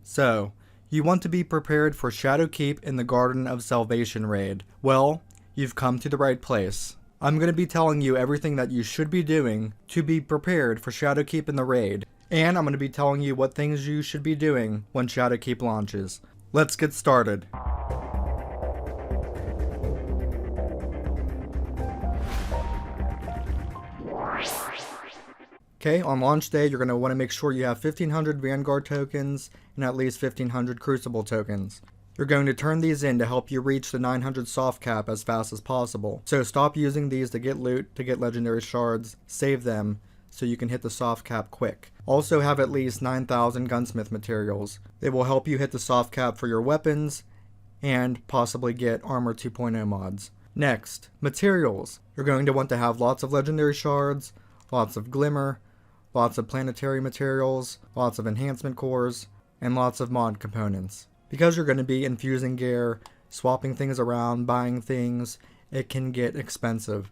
So, you want to be prepared for Shadowkeep in the Garden of Salvation raid. Well, you've come to the right place. I'm going to be telling you everything that you should be doing to be prepared for Shadowkeep in the raid. And I'm going to be telling you what things you should be doing when Shadowkeep launches. Let's get started. Okay, on launch day, you're going to want to make sure you have 1500 Vanguard tokens and at least 1500 Crucible tokens. You're going to turn these in to help you reach the 900 soft cap as fast as possible. So stop using these to get loot, to get legendary shards, save them so you can hit the soft cap quick. Also have at least 9,000 gunsmith materials. They will help you hit the soft cap for your weapons and possibly get armor 2.0 mods. Next, materials. You're going to want to have lots of legendary shards, lots of glimmer, lots of planetary materials, lots of enhancement cores, and lots of mod components. Because you're going to be infusing gear, swapping things around, buying things, it can get expensive.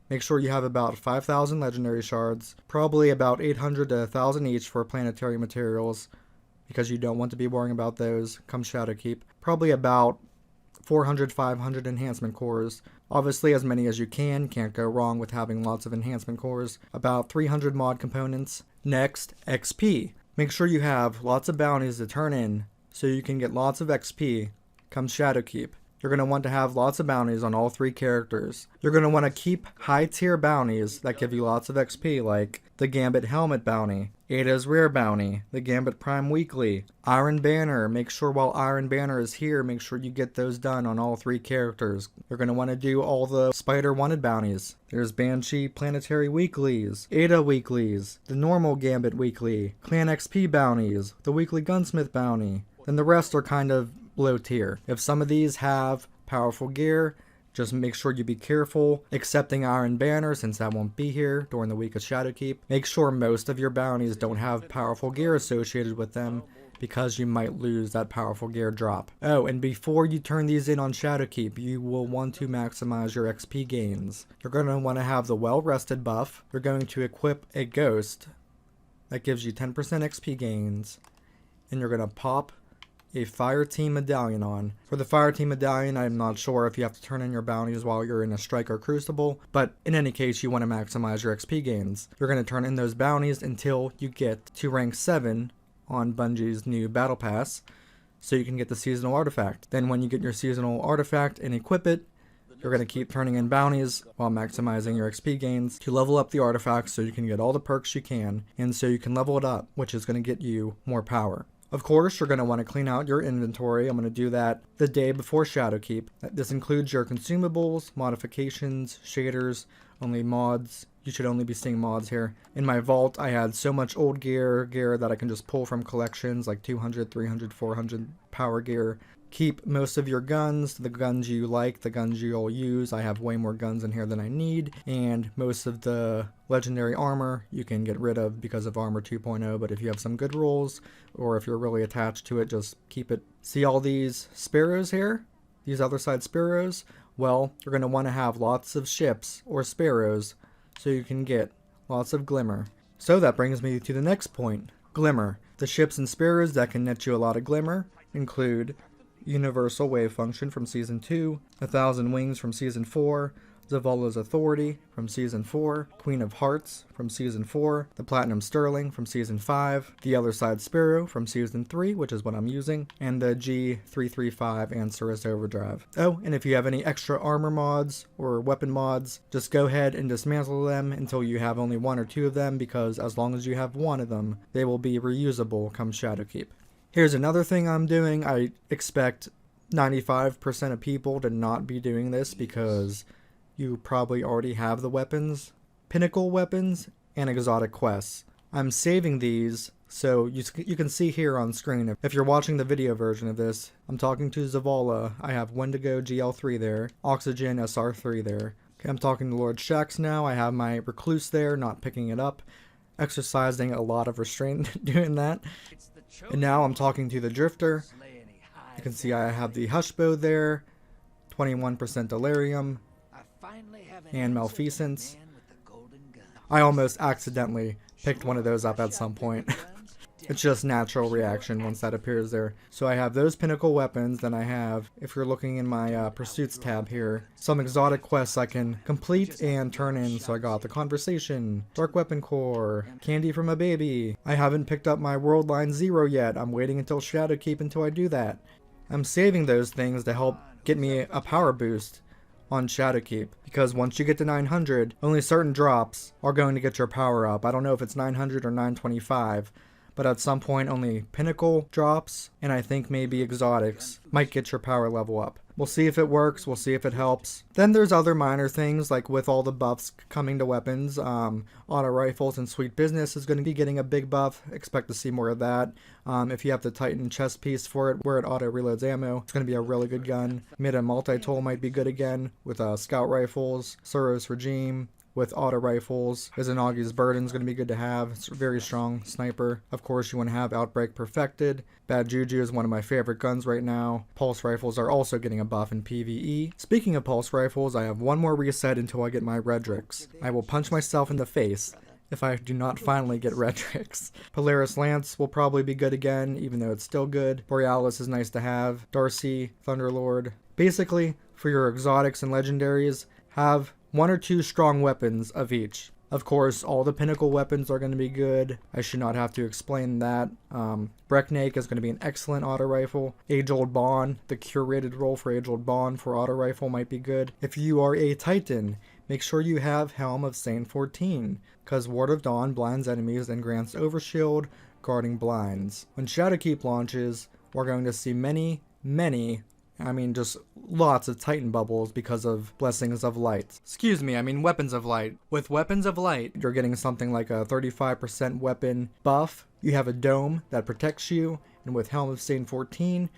Make sure you have about 5,000 legendary shards, probably about 800 to 1,000 each for planetary materials, because you don't want to be worrying about those come Shadowkeep. Probably about 400, 500 enhancement cores. Obviously as many as you can, can't go wrong with having lots of enhancement cores. About 300 mod components. Next, XP. Make sure you have lots of bounties to turn in so you can get lots of XP come Shadowkeep. You're going to want to have lots of bounties on all three characters. You're going to want to keep high tier bounties that give you lots of XP, like the Gambit Helmet bounty, Ada's Rare bounty, the Gambit Prime Weekly, Iron Banner. Make sure while Iron Banner is here, make sure you get those done on all three characters. You're going to want to do all the Spider Wanted bounties. There's Banshee Planetary Weeklies, Ada Weeklies, the normal Gambit Weekly, Clan XP bounties, the Weekly Gunsmith bounty. Then the rest are kind of low tier. If some of these have powerful gear, just make sure you be careful accepting Iron Banner since that won't be here during the week of Shadowkeep. Make sure most of your bounties don't have powerful gear associated with them because you might lose that powerful gear drop. Oh, and before you turn these in on Shadowkeep, you will want to maximize your XP gains. You're going to want to have the Well Rested buff. You're going to equip a Ghost that gives you 10% XP gains, and you're going to pop a Fire Team Medallion on. For the Fire Team Medallion, I'm not sure if you have to turn in your bounties while you're in a Strike or Crucible, but in any case, you want to maximize your XP gains. You're going to turn in those bounties until you get to rank 7 on Bungie's new Battle Pass, so you can get the Seasonal Artifact. Then when you get your Seasonal Artifact and equip it, you're going to keep turning in bounties while maximizing your XP gains to level up the artifact so you can get all the perks you can, and so you can level it up, which is going to get you more power. Of course, you're going to want to clean out your inventory. I'm going to do that the day before Shadowkeep. This includes your consumables, modifications, shaders, only mods. You should only be seeing mods here. In my vault, I had so much old gear that I can just pull from collections like 200, 300, 400 power gear. Keep most of your guns, the guns you like, the guns you'll use. I have way more guns in here than I need, and most of the legendary armor you can get rid of because of armor 2.0, but if you have some good rolls, or if you're really attached to it, just keep it. See all these sparrows here? These other side sparrows? Well, you're going to want to have lots of ships or sparrows so you can get lots of glimmer. So that brings me to the next point, glimmer. The ships and sparrows that can net you a lot of glimmer include Universal Wave Function from Season 2, 1,000 Wings from Season 4, Zavala's Authority from Season 4, Queen of Hearts from Season 4, the Platinum Sterling from Season 5, the Other Side Sparrow from Season 3, which is what I'm using, and the G335 Ancerus Overdrive. Oh, and if you have any extra armor mods or weapon mods, just go ahead and dismantle them until you have only one or two of them, because as long as you have one of them, they will be reusable come Shadowkeep. Here's another thing I'm doing. I expect 95% of people to not be doing this because you probably already have the weapons, pinnacle weapons, and exotic quests. I'm saving these so you can see here on screen. If you're watching the video version of this, I'm talking to Zavala. I have Wendigo GL3 there, Oxygen SR3 there. Okay, I'm talking to Lord Shax now. I have my Recluse there, not picking it up. Exercising a lot of restraint doing that. And now I'm talking to the Drifter. You can see I have the Hushbow there, 21% Delirium, and Malfeasance. I almost accidentally picked one of those up at some point. It's just natural reaction once that appears there. So I have those pinnacle weapons. Then I have, if you're looking in my pursuits tab here, some exotic quests I can complete and turn in. So I got the conversation, dark weapon core, candy from a baby. I haven't picked up my world line 0 yet. I'm waiting until Shadowkeep until I do that. I'm saving those things to help get me a power boost on Shadowkeep, because once you get to 900, only certain drops are going to get your power up. I don't know if it's 900 or 925, but at some point only pinnacle drops, and I think maybe exotics might get your power level up. We'll see if it works, we'll see if it helps. Then there's other minor things, like with all the buffs coming to weapons, auto rifles and Sweet Business is going to be getting a big buff. Expect to see more of that. If you have the Titan chest piece for it, where it auto reloads ammo, it's going to be a really good gun. Mid multi-tool might be good again, with scout rifles, Suros Regime, with auto rifles. Izanagi's Burden is going to be good to have. It's a very strong sniper. Of course, you want to have Outbreak Perfected. Bad Juju is one of my favorite guns right now. Pulse rifles are also getting a buff in PvE. Speaking of pulse rifles, I have one more reset until I get my Redrix. I will punch myself in the face if I do not finally get Redrix. Polaris Lance will probably be good again, even though it's still good. Borealis is nice to have. Darcy, Thunderlord. Basically, for your exotics and legendaries, have 1 or 2 strong weapons of each. Of course, all the pinnacle weapons are going to be good. I should not have to explain that. Breknake is going to be an excellent auto rifle. Age-Old Bond, the curated role for Age-Old Bond for auto rifle might be good. If you are a Titan, make sure you have Helm of Saint 14, because Ward of Dawn blinds enemies and grants Overshield, guarding blinds. When Shadowkeep launches, we're going to see many, just lots of Titan bubbles because of Blessings of Light. Excuse me, Weapons of Light. With Weapons of Light, you're getting something like a 35% weapon buff. You have a dome that protects you, and with Helm of Saint 14,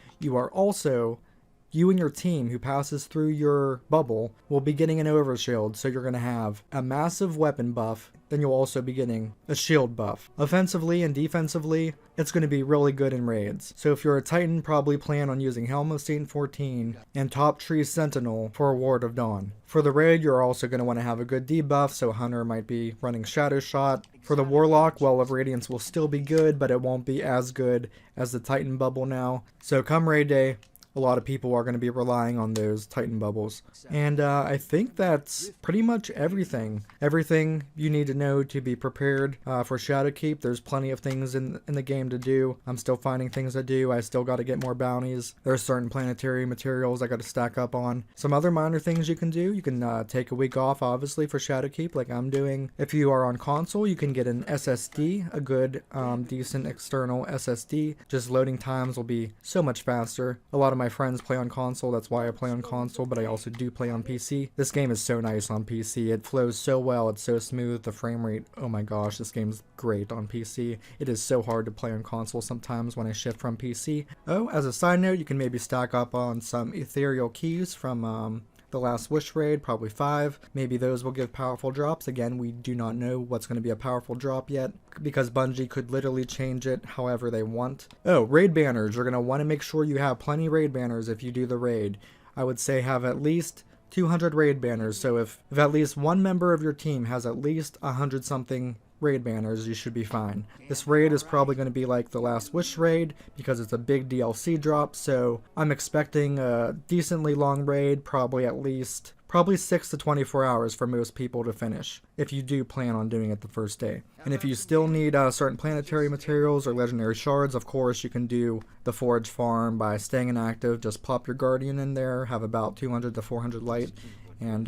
you and your team who passes through your bubble will be getting an overshield, so you're going to have a massive weapon buff, then you'll also be getting a shield buff. Offensively and defensively, it's going to be really good in raids. So if you're a Titan, probably plan on using Helm of Saint 14 and Top Tree Sentinel for a Ward of Dawn. For the raid, you're also going to want to have a good debuff, so Hunter might be running Shadow Shot. For the Warlock, Well of Radiance will still be good, but it won't be as good as the Titan bubble now. So come raid day, a lot of people are going to be relying on those Titan bubbles. And I think that's pretty much everything. Everything you need to know to be prepared for Shadowkeep. There's plenty of things in the game to do. I'm still finding things to do. I still got to get more bounties. There are certain planetary materials I got to stack up on. Some other minor things you can do. You can take a week off, obviously, for Shadowkeep, like I'm doing. If you are on console, you can get an SSD, a good, decent external SSD. Just loading times will be so much faster. A lot of my friends play on console, that's why I play on console, but I also do play on PC. This game is so nice on PC. It flows so well, it's so smooth, the frame rate, oh my gosh, this game's great on PC. It is so hard to play on console sometimes when I shift from PC. Oh, as a side note, you can maybe stack up on some ethereal keys from the last Wish raid, probably 5. Maybe those will give powerful drops. Again, we do not know what's going to be a powerful drop yet, because Bungie could literally change it however they want. Oh, raid banners. You're going to want to make sure you have plenty raid banners if you do the raid. I would say have at least 200 raid banners, so if at least one member of your team has at least 100 something raid banners, you should be fine. This raid is probably going to be like the last Wish raid because it's a big DLC drop, so I'm expecting a decently long raid, probably 6 to 24 hours for most people to finish, if you do plan on doing it the first day. And if you still need certain planetary materials or legendary shards, of course you can do the forage farm by staying inactive. Just plop your guardian in there, have about 200 to 400 light, and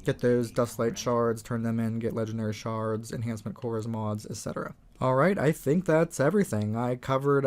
get those Dustlight shards, turn them in, get legendary shards, enhancement cores, mods, etc. Alright, I think that's everything. I covered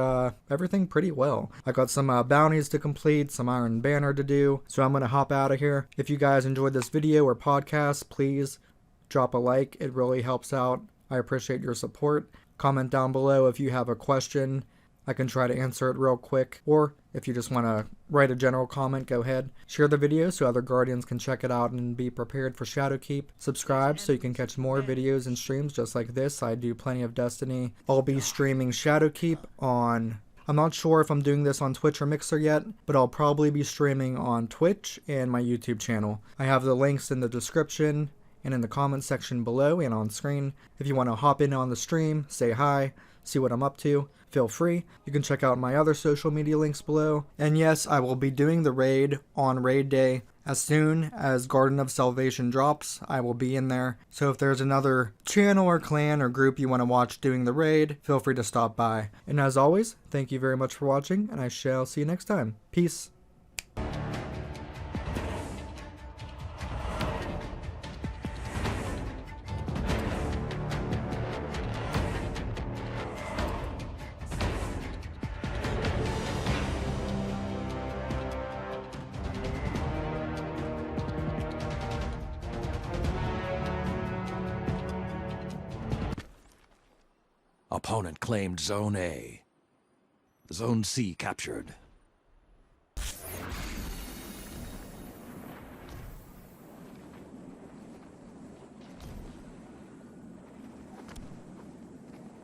everything pretty well. I got some bounties to complete, some Iron Banner to do, so I'm going to hop out of here. If you guys enjoyed this video or podcast, please drop a like. It really helps out. I appreciate your support. Comment down below if you have a question. I can try to answer it real quick, or if you just want to write a general comment, go ahead. Share the video so other Guardians can check it out and be prepared for Shadowkeep. Subscribe so you can catch more videos and streams just like this. I do plenty of Destiny. I'll be streaming Shadowkeep on... I'm not sure if I'm doing this on Twitch or Mixer yet, but I'll probably be streaming on Twitch and my YouTube channel. I have the links in the description and in the comment section below and on screen. If you want to hop in on the stream, say hi, see what I'm up to, feel free. You can check out my other social media links below. And yes, I will be doing the raid on raid day. As soon as Garden of Salvation drops, I will be in there. So if there's another channel or clan or group you want to watch doing the raid, feel free to stop by. And as always, thank you very much for watching, and I shall see you next time. Peace. Opponent claimed Zone A. Zone C captured.